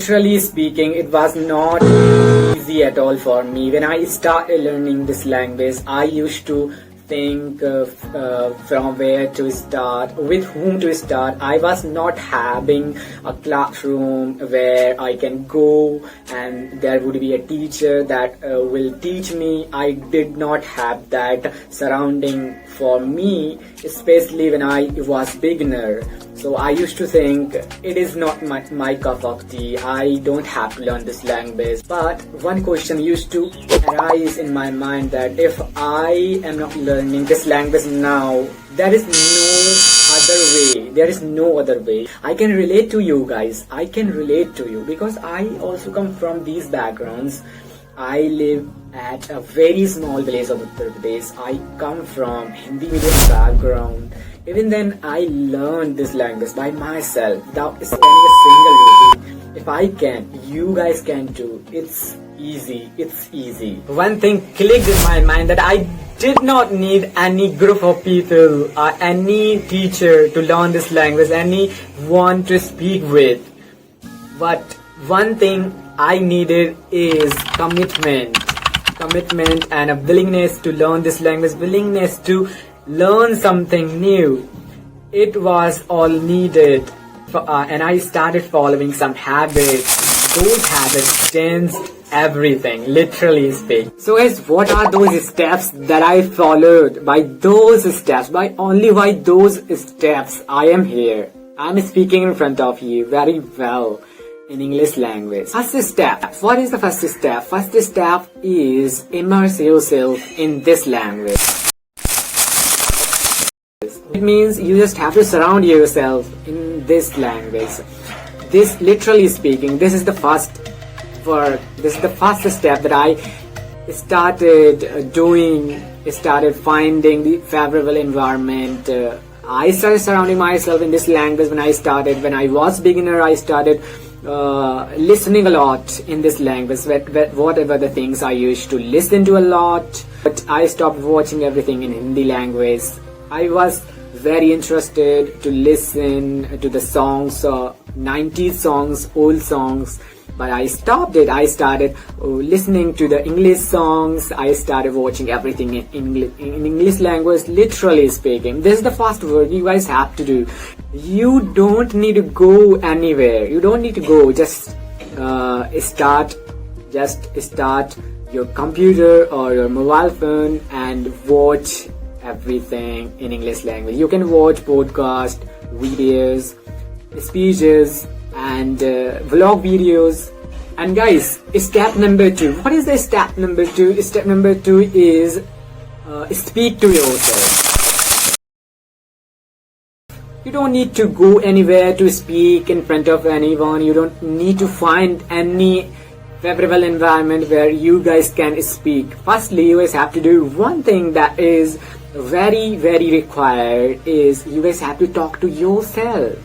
Literally speaking, it was not easy at all for me. When I started learning this language, I used to think from where to start, with whom to start. I was not having a classroom where I can go and there would be a teacher that will teach me. I did not have that surrounding for me, especially when I was beginner. So I used to think it is not my cup of tea. I don't have to learn this language. But one question used to arise in my mind that if I am not learning this language now, there is no other way. There is no other way. I can relate to you guys. I can relate to you because I also come from these backgrounds. I live at a very small village of Uttar Pradesh. I come from Hindi medium background. Even then, I learned this language by myself without spending a single rupee. If I can, you guys can too. It's easy. It's easy. One thing clicked in my mind that I did not need any group of people or any teacher to learn this language, anyone to speak with. But one thing I needed is commitment and a willingness to learn this language, willingness to learn something new. It was all needed, and I started following some habits. Those habits changed everything, literally speaking. So guys, what are those steps that I followed? By those steps, by those steps, I am here. I'm speaking in front of you very well in English language. First step. What is the first step? First step is immerse yourself in this language. It means you just have to surround yourself in this language. This, literally speaking, this is the first work. This is the first step that I started doing. Started finding the favorable environment. I started surrounding myself in this language when I was beginner. I started listening a lot in this language, whatever the things I used to listen to a lot. But I stopped watching everything in Hindi language. I was very interested to listen to the songs, 90s songs, old songs, but I stopped it. I started listening to the English songs. I started watching everything in English language, literally speaking. This is the first work you guys have to do. You don't need to go anywhere. You don't need to go. Just start your computer or your mobile phone and watch everything in English language. You can watch podcasts, videos, speeches, and vlog videos. And guys, step number 2. What is the step number 2? Step number 2 is speak to yourself. You don't need to go anywhere to speak in front of anyone. You don't need to find any favorable environment where you guys can speak. Firstly, you guys have to do one thing that is very, very required, is you guys have to talk to yourself.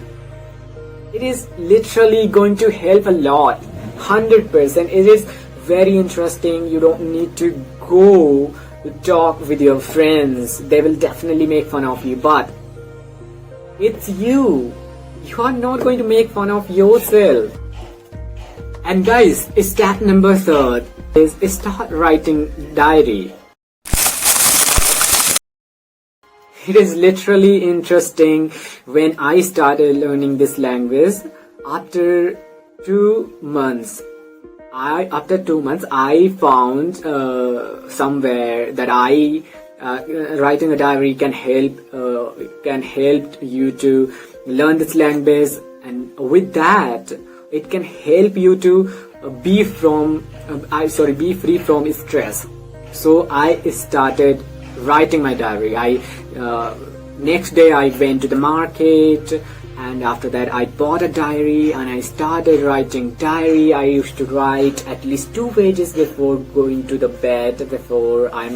It is literally going to help a lot, 100%. It is very interesting. You don't need to go to talk with your friends. They will definitely make fun of you, but it's you. You are not going to make fun of yourself. And guys, step number 3 is start writing diary. It is literally interesting. When I started learning this language, after 2 months, I found somewhere that writing a diary can help you to learn this language, and with that, it can help you to be free from stress. So I started writing my diary. Next day I went to the market, and after that I bought a diary and I started writing diary. I used to write at least 2 pages before going to the bed, before I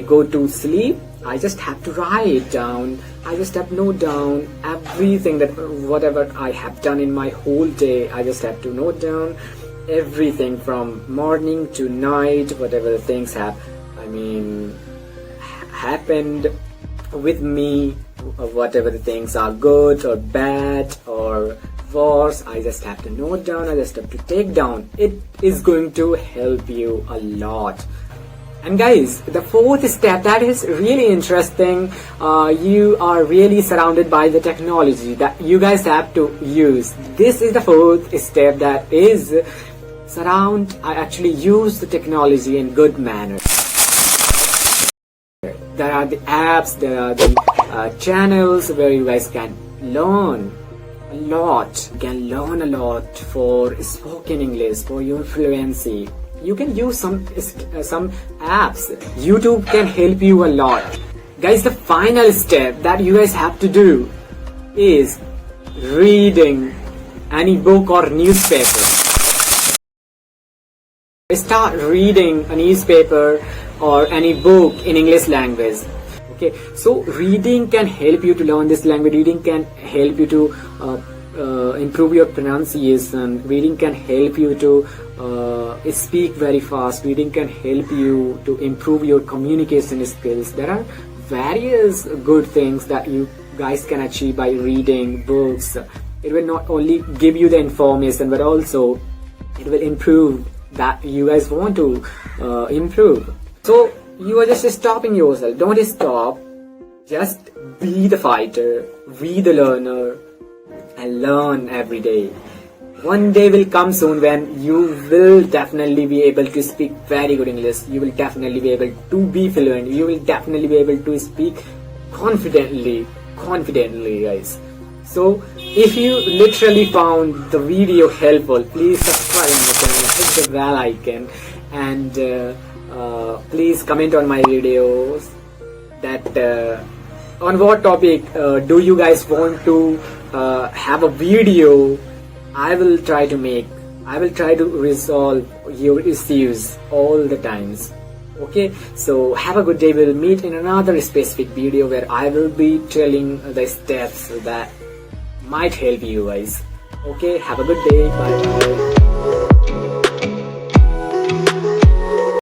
go to sleep. I just have to write down. I just have to note down everything, that whatever I have done in my whole day. I just have to note down everything from morning to night, whatever the things happened with me, whatever the things are good or bad or words, I just have to note down, I just have to take down. It is going to help you a lot. And guys, the fourth step that is really interesting, you are really surrounded by the technology that you guys have to use. This is the fourth step, that is I actually use the technology in good manner. There are the apps, there are the channels where you guys can learn a lot. You can learn a lot for spoken English, for your fluency. You can use some apps. YouTube can help you a lot. Guys, the final step that you guys have to do is reading any book or newspaper. Start reading a newspaper or any book in English language. Okay, so reading can help you to learn this language. Reading can help you to improve your pronunciation. Reading can help you to speak very fast. Reading can help you to improve your communication skills. There are various good things that you guys can achieve by reading books. It will not only give you the information, but also it will improve that you guys want to improve. So you are just stopping yourself. Don't stop. Just be the fighter, be the learner, and learn every day. One day will come soon when you will definitely be able to speak very good English. You will definitely be able to be fluent. You will definitely be able to speak confidently, guys. So if you literally found the video helpful, please subscribe my channel, hit the bell icon, and please comment on my videos that on what topic do you guys want to have a video. I will try to resolve your issues all the times. Okay, so have a good day. We'll meet in another specific video where I will be telling the steps that might help you guys. Okay, have a good day. Bye bye.